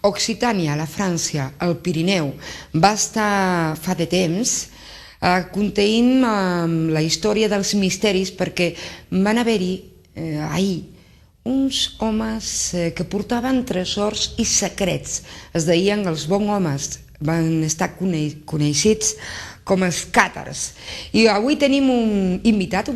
Occitània, la França, el Pirineu, va estar fa de temps conteint la història dels misteris, perquè van haver-hi ahir uns homes que portaven tresors i secrets. Es deien els bons homes, van estar coneixits com els càtars. I avui tenim un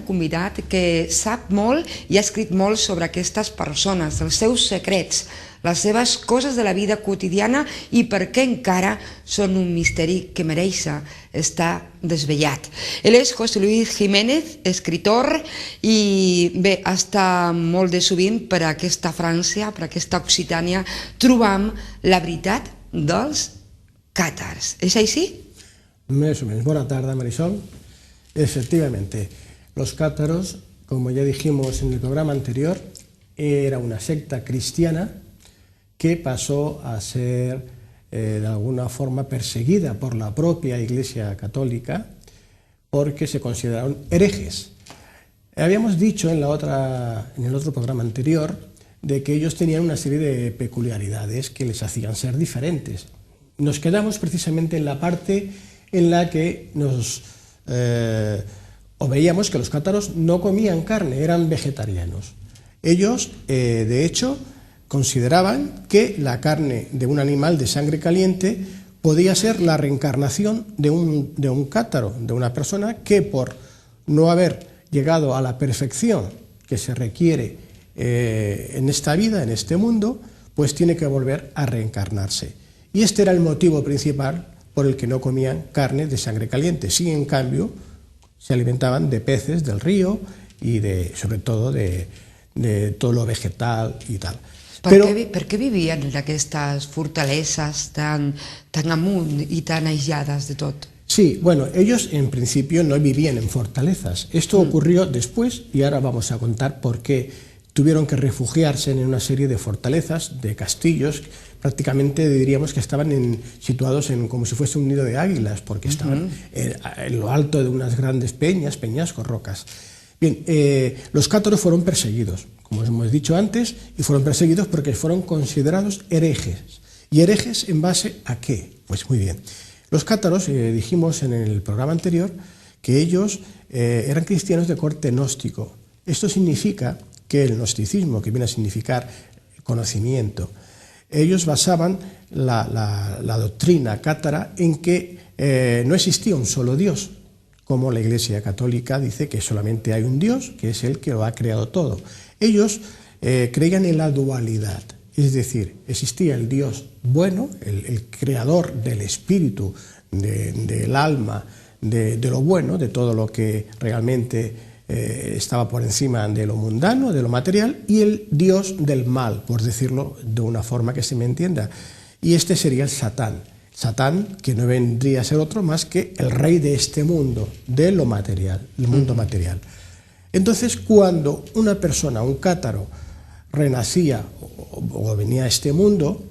convidat que sap molt i ha escrit molt sobre aquestes persones, els seus secrets, les seves coses de la vida quotidiana i per què encara són un misteri que mereix estar desvetllat. Ell és José Luis Jiménez, escritor, i bé, està molt de sovint per aquesta França, per aquesta Occitània, trobam la veritat dels càtars. ¿Es así? Más o menos. Buena tarde, Marisol. Efectivamente, los cátaros, como ya dijimos en el programa anterior, era una secta cristiana que pasó a ser de alguna forma perseguida por la propia Iglesia Católica porque se consideraron herejes. Habíamos dicho en el otro programa anterior de que ellos tenían una serie de peculiaridades que les hacían ser diferentes. Nos quedamos precisamente en la parte en la que veíamos que los cátaros no comían carne, eran vegetarianos. Ellos, de hecho, consideraban que la carne de un animal de sangre caliente podía ser la reencarnación de un cátaro, de una persona que por no haber llegado a la perfección que se requiere en esta vida, en este mundo, pues tiene que volver a reencarnarse. Y este era el motivo principal por el que no comían carne de sangre caliente. Sí, en cambio, se alimentaban de peces del río y sobre todo de todo lo vegetal y tal. Per què vivien en aquestes fortaleses tan amunt i tan aïllades de tot? Sí, bueno, ellos en principio no vivían en fortalezas. Esto ocurrió después y ahora vamos a contar por qué tuvieron que refugiarse en una serie de fortalezas, de castillos, prácticamente diríamos que estaban situados como si fuese un nido de águilas, porque estaban en lo alto de unas grandes peñascos, rocas. Bien, los cátaros fueron perseguidos, como hemos dicho antes, y fueron perseguidos porque fueron considerados herejes. ¿Y herejes en base a qué? Pues muy bien. Los cátaros, dijimos en el programa anterior, que ellos eran cristianos de corte gnóstico. Esto significa que el gnosticismo, que viene a significar conocimiento, ellos basaban la doctrina cátara en que no existía un solo Dios, como la Iglesia Católica dice que solamente hay un Dios, que es el que lo ha creado todo. Ellos creían en la dualidad, es decir, existía el Dios bueno, el creador del espíritu, del alma, de lo bueno, de todo lo que realmente estaba por encima de lo mundano, de lo material, y el Dios del mal, por decirlo de una forma que se me entienda. Y este sería el Satán. Satán, que no vendría a ser otro más que el rey de este mundo, de lo material, el mundo material. Entonces, cuando una persona, un cátaro, renacía o venía a este mundo,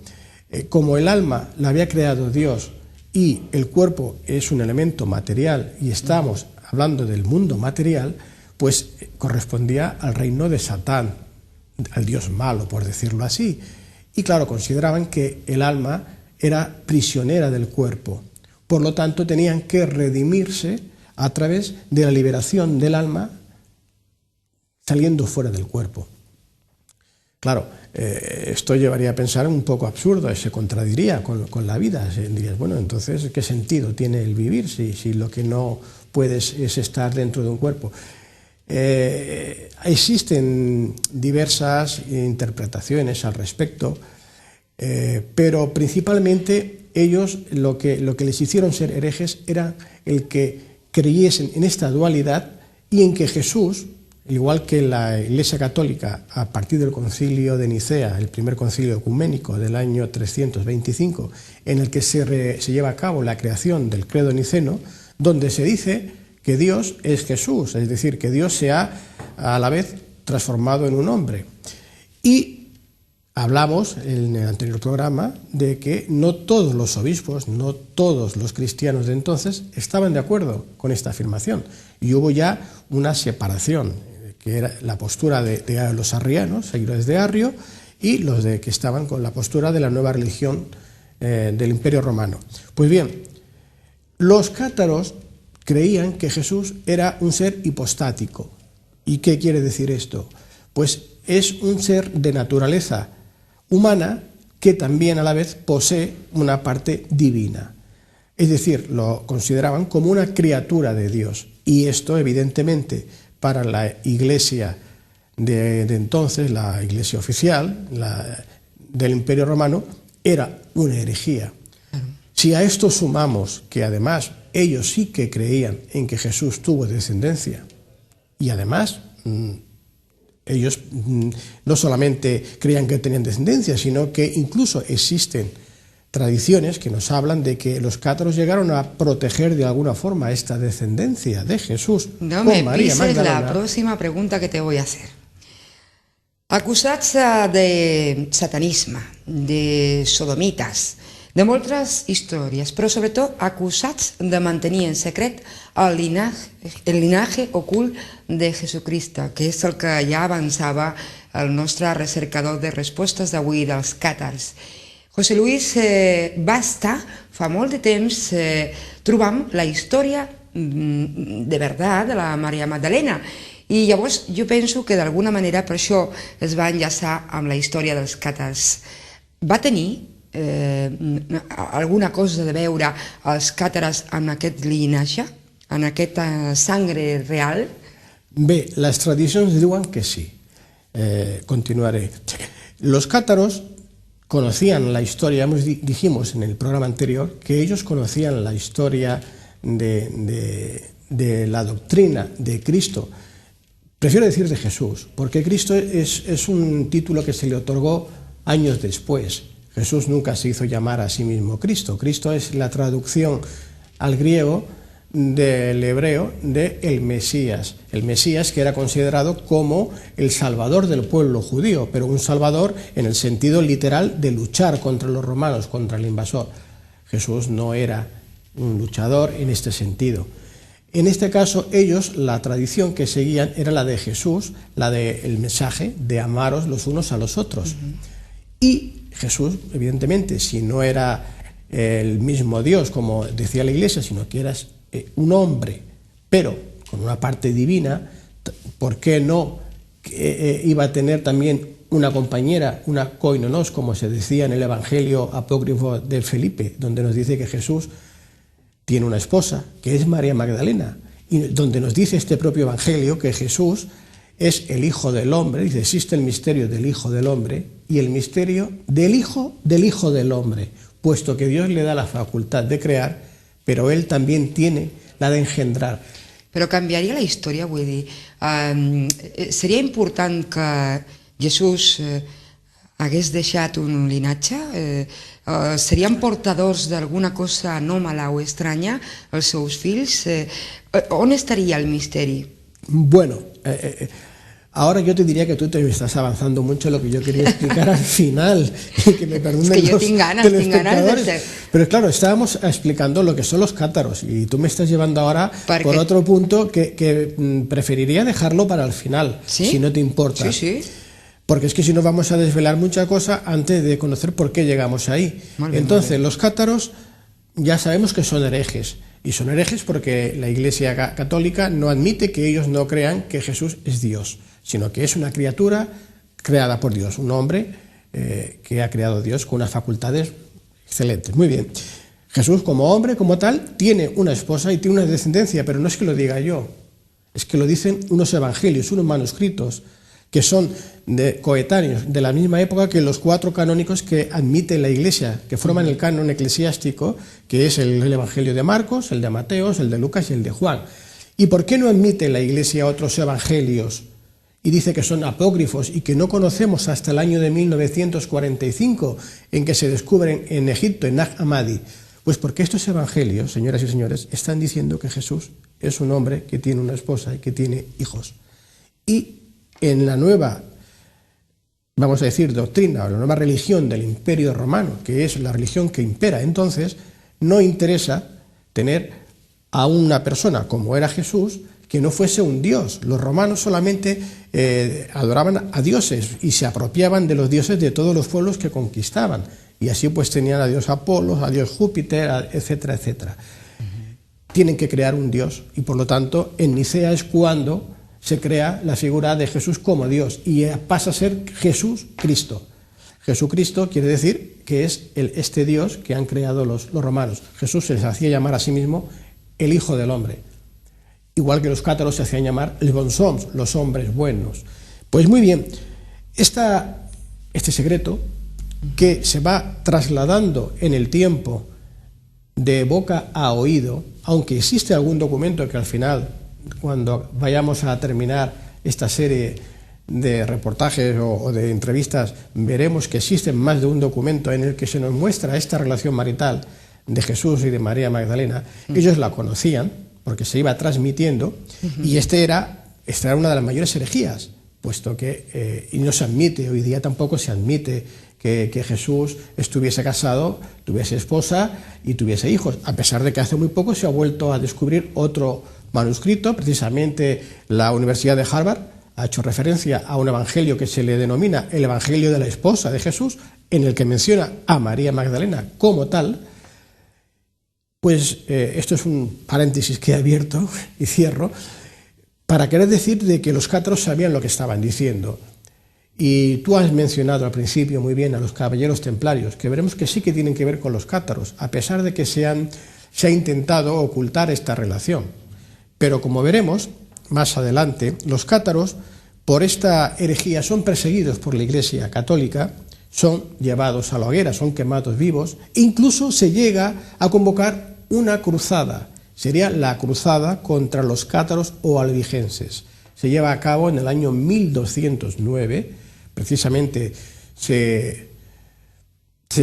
como el alma la había creado Dios y el cuerpo es un elemento material y estamos hablando del mundo material, pues correspondía al reino de Satán, al Dios malo, por decirlo así. Y claro, consideraban que el alma era prisionera del cuerpo. Por lo tanto, tenían que redimirse a través de la liberación del alma saliendo fuera del cuerpo. Claro, esto llevaría a pensar un poco absurdo, se contradiría con la vida. Dirías, bueno, entonces, ¿qué sentido tiene el vivir si lo que no puedes es estar dentro de un cuerpo? Existen diversas interpretaciones al respecto, pero principalmente ellos lo que les hicieron ser herejes era el que creyesen en esta dualidad y en que Jesús, igual que la Iglesia Católica a partir del concilio de Nicea, el primer concilio ecuménico del año 325, en el que se lleva a cabo la creación del credo niceno, donde se dice que Dios es Jesús, es decir, que Dios se ha a la vez transformado en un hombre. Y hablamos en el anterior programa de que no todos los obispos, no todos los cristianos de entonces estaban de acuerdo con esta afirmación. Y hubo ya una separación, que era la postura de los arrianos, seguidores de Arrio, y los que estaban con la postura de la nueva religión del Imperio Romano. Pues bien, los cátaros creían que Jesús era un ser hipostático. ¿Y qué quiere decir esto? Pues es un ser de naturaleza humana que también a la vez posee una parte divina. Es decir, lo consideraban como una criatura de Dios. Y esto, evidentemente, para la iglesia de entonces, la iglesia oficial del Imperio Romano, era una herejía. Si a esto sumamos que además ellos sí que creían en que Jesús tuvo descendencia, y además ellos no solamente creían que tenían descendencia, sino que incluso existen tradiciones que nos hablan de que los cátaros llegaron a proteger de alguna forma esta descendencia de Jesús. No me pises la próxima pregunta que te voy a hacer. Acusats de satanisme, de sodomites, de moltes històries, però sobretot acusats de mantenir en secret el linaje ocult de Jesucristo, que és el que ja avançava el nostre recercador de respostes d'avui dels càtars. José Luis va estar fa molt de temps trobant la història de veritat de la Maria Magdalena, i llavors jo penso que d'alguna manera per això es va enllaçar amb la història dels càtars. Va tenir alguna cosa de veure els càtars en aquest llinatge, en aquesta sangre real? Bé, les tradicions diuen que sí. Continuaré. Los cátaros conocían la historia, dijimos en el programa anterior, que ellos conocían la historia de la doctrina de Cristo. Prefiero decir de Jesús, porque Cristo es un título que se le otorgó años después. Jesús nunca se hizo llamar a sí mismo Cristo. Cristo es la traducción al griego del hebreo de el Mesías. El Mesías que era considerado como el salvador del pueblo judío, pero un salvador en el sentido literal de luchar contra los romanos, contra el invasor. Jesús no era un luchador en este sentido. En este caso, ellos, la tradición que seguían era la de Jesús, la del mensaje de amaros los unos a los otros. Y Jesús, evidentemente, si no era el mismo Dios, como decía la Iglesia, sino que era un hombre, pero con una parte divina, ¿por qué no iba a tener también una compañera, una koinonos, como se decía en el Evangelio apócrifo de Felipe, donde nos dice que Jesús tiene una esposa, que es María Magdalena, y donde nos dice este propio Evangelio que Jesús es el Hijo del Hombre, dice, existe el misterio del Hijo del Hombre y el misterio del Hijo del Hombre, puesto que Dios le da la facultad de crear, pero Él también tiene la de engendrar. Però canviaria la història, vull dir, seria important que Jesús hagués deixat un linatge? Serien portadors d'alguna cosa anòmala o estranya els seus fills? On estaria el misteri? Bueno, ahora yo te diría que tú te estás avanzando mucho en lo que yo quería explicar al final. Y que me perdonen es que yo tengo ganas de ser. Pero claro, estábamos explicando lo que son los cátaros y tú me estás llevando ahora por otro punto que preferiría dejarlo para el final, ¿sí? Si no te importa. Sí, sí. Porque es que si no vamos a desvelar mucha cosa antes de conocer por qué llegamos ahí. Entonces, los cátaros ya sabemos que son herejes. Y son herejes porque la Iglesia católica no admite que ellos no crean que Jesús es Dios, sino que es una criatura creada por Dios, un hombre que ha creado Dios con unas facultades excelentes. Muy bien. Jesús como hombre, como tal, tiene una esposa y tiene una descendencia, pero no es que lo diga yo, es que lo dicen unos evangelios, unos manuscritos, que son coetáneos de la misma época que los 4 canónicos que admite la Iglesia, que forman el canon eclesiástico, que es el Evangelio de Marcos, el de Mateos, el de Lucas y el de Juan. ¿Y por qué no admite la Iglesia otros evangelios? Y dice que son apócrifos y que no conocemos hasta el año de 1945, en que se descubren en Egipto, en Nag Hammadi. Pues porque estos evangelios, señoras y señores, están diciendo que Jesús es un hombre que tiene una esposa y que tiene hijos. Y en la nueva, vamos a decir, doctrina o la nueva religión del Imperio Romano, que es la religión que impera entonces, no interesa tener a una persona como era Jesús que no fuese un dios. Los romanos solamente adoraban a dioses y se apropiaban de los dioses de todos los pueblos que conquistaban. Y así pues tenían a dios Apolo, a dios Júpiter, etcétera, etcétera. Tienen que crear un dios y por lo tanto en Nicea es cuando se crea la figura de Jesús como Dios y pasa a ser Jesús Cristo. Jesucristo quiere decir que es este Dios que han creado los romanos. Jesús se les hacía llamar a sí mismo el Hijo del Hombre. Igual que los cátaros se hacían llamar les bons hommes, los hombres buenos. Pues muy bien, este secreto que se va trasladando en el tiempo de boca a oído, aunque existe algún documento que al final, cuando vayamos a terminar esta serie de reportajes o de entrevistas, veremos que existen más de un documento en el que se nos muestra esta relación marital de Jesús y de María Magdalena. Ellos la conocían porque se iba transmitiendo y esta era una de las mayores herejías, puesto que y no se admite, hoy día tampoco se admite que Jesús estuviese casado, tuviese esposa y tuviese hijos, a pesar de que hace muy poco se ha vuelto a descubrir otro manuscrito. Precisamente la Universidad de Harvard ha hecho referencia a un evangelio que se le denomina el Evangelio de la esposa de Jesús, en el que menciona a María Magdalena como tal. Pues esto es un paréntesis que he abierto y cierro, para querer decir de que los cátaros sabían lo que estaban diciendo. Y tú has mencionado al principio muy bien a los caballeros templarios, que veremos que sí que tienen que ver con los cátaros, a pesar de que se ha intentado ocultar esta relación. Pero como veremos más adelante, los cátaros, por esta herejía, son perseguidos por la Iglesia Católica, son llevados a la hoguera, son quemados vivos, e incluso se llega a convocar una cruzada. Sería la cruzada contra los cátaros o albigenses. Se lleva a cabo en el año 1209, precisamente se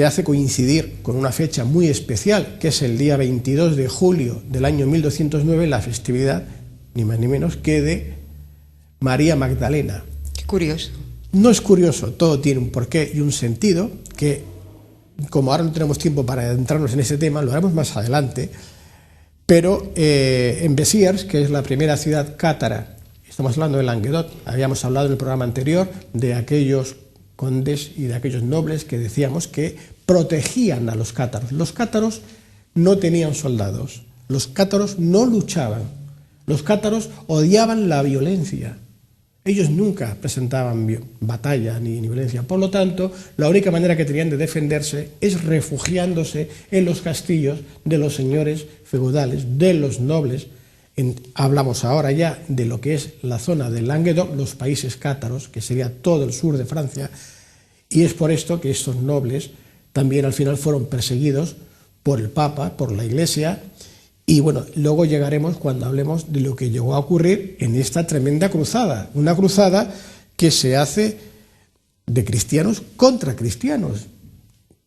hace coincidir con una fecha muy especial, que es el día 22 de julio del año 1209, la festividad, ni más ni menos que de María Magdalena. Qué curioso. No es curioso, todo tiene un porqué y un sentido, que como ahora no tenemos tiempo para adentrarnos en ese tema, lo haremos más adelante, pero en Béziers, que es la primera ciudad cátara, estamos hablando de Languedoc, habíamos hablado en el programa anterior de aquellos condes y de aquellos nobles que decíamos que protegían a los cátaros. Los cátaros no tenían soldados, los cátaros no luchaban, los cátaros odiaban la violencia. Ellos nunca presentaban batalla ni violencia. Por lo tanto, la única manera que tenían de defenderse es refugiándose en los castillos de los señores feudales, de los nobles. Hablamos ahora ya de lo que es la zona de Languedoc, los países cátaros, que sería todo el sur de Francia, y es por esto que estos nobles también al final fueron perseguidos por el Papa, por la Iglesia. Y bueno, luego llegaremos cuando hablemos de lo que llegó a ocurrir en esta tremenda cruzada. Una cruzada que se hace de cristianos contra cristianos.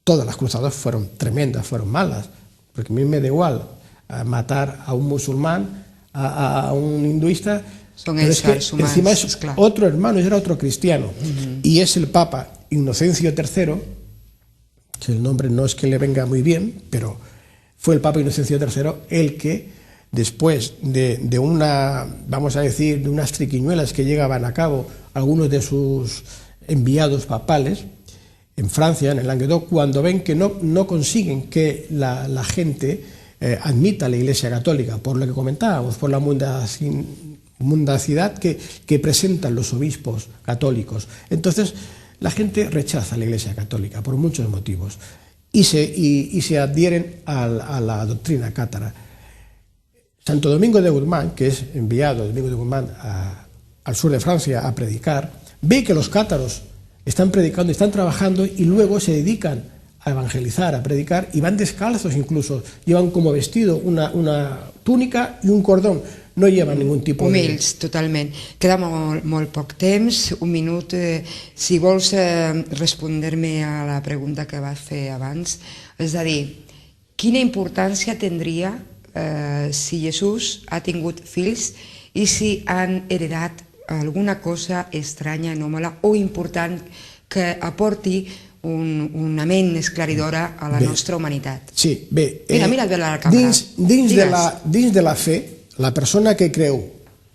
Todas las cruzadas fueron tremendas, fueron malas, porque a mí me da igual matar a un musulmán, a un hinduista. Son éssers humans, encima es otro hermano, era otro cristiano. Y es el Papa Inocencio III, que el nombre no es que le venga muy bien, pero fue el Papa Inocencio III el que, después de una, vamos a decir, de unas triquiñuelas que llegaban a cabo algunos de sus enviados papales en Francia, en el Languedoc, cuando ven que no consiguen que la gente admita a la Iglesia Católica, por lo que comentábamos, por la mundacidad que presentan los obispos católicos. Entonces, la gente rechaza a la Iglesia Católica por muchos motivos. Y se adhieren a la doctrina cátara. Santo Domingo de Guzmán, que es enviado Domingo de Guzmán al sur de Francia a predicar, ve que los cátaros están predicando, están trabajando y luego se dedican a evangelizar, a predicar, y van descalzos incluso, llevan como vestido una túnica y un cordón, no llevan ningún tipo de... Humils, totalment. Queda molt poc temps, un minut. Si vols respondre-me a la pregunta que vas fer abans, és a dir, quina importància tindria si Jesús ha tingut fills i si han heredat alguna cosa estranya, anòmala o important que aporti una ment esclaridora a la nostra humanitat. Sí, bé. Mira't bé a la càmera. Dins de la fe, la persona que creu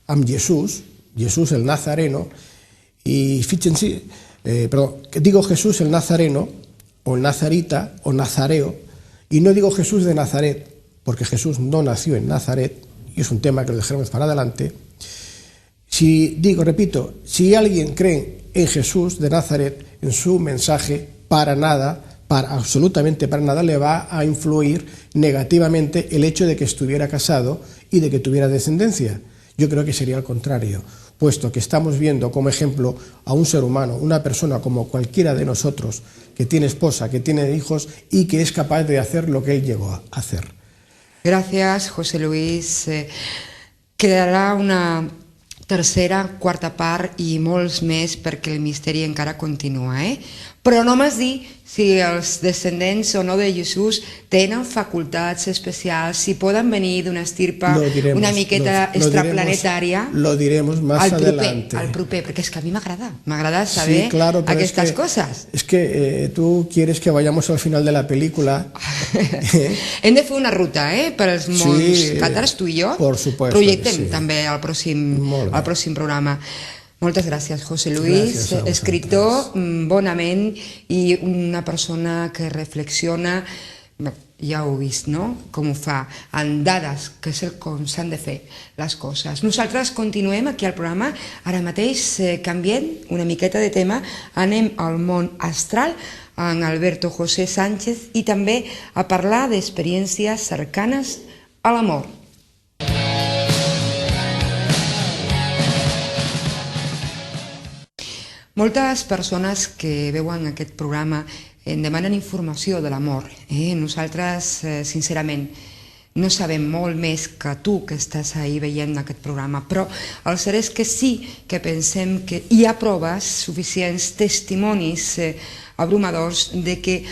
amb Jesús, Jesús el Nazareno, y fíjense, digo Jesús el Nazareno, o el Nazarita, o Nazareo, y no digo Jesús de Nazaret, porque Jesús no nació en Nazaret, y es un tema que lo dejaremos para adelante. Repito, si alguien cree en Jesús de Nazaret, en su mensaje, absolutamente para nada le va a influir negativamente el hecho de que estuviera casado y de que tuviera descendencia. Yo creo que sería al contrario, puesto que estamos viendo como ejemplo a un ser humano, una persona como cualquiera de nosotros, que tiene esposa, que tiene hijos y que es capaz de hacer lo que él llegó a hacer. Gracias, José Luis. Quedarà una tercera, quarta part i molts més perquè el misteri encara continua, Però no m'has dit si els descendents o no de Jesús tenen facultats especials, si poden venir d'una estirpa una miqueta extraplanetària. Lo diremos más adelante. Al proper, perquè és que a mi m'agrada saber aquestes coses. Es que tú quieres que vayamos al final de la película. Hem de fer una ruta, per als mons càtars, tu i jo. Por supuesto. Projectem també al pròxim programa. Moltes gràcies, José Luis, escritor, bonament i una persona que reflexiona, ja ho heu vist, no?, com ho fa, en dades, que és com s'han de fer les coses. Nosaltres continuem aquí al programa, ara mateix canviem una miqueta de tema, anem al món astral, amb Alberto José Sánchez, i també a parlar d'experiències cercanes a la mort. Moltes persones que veuen aquest programa em demanen informació de la mort. Nosaltres, sincerament, no sabem molt més que tu que estàs ahí veient aquest programa, però el cert és que sí que pensem que hi ha proves suficients, testimonis abrumadors de que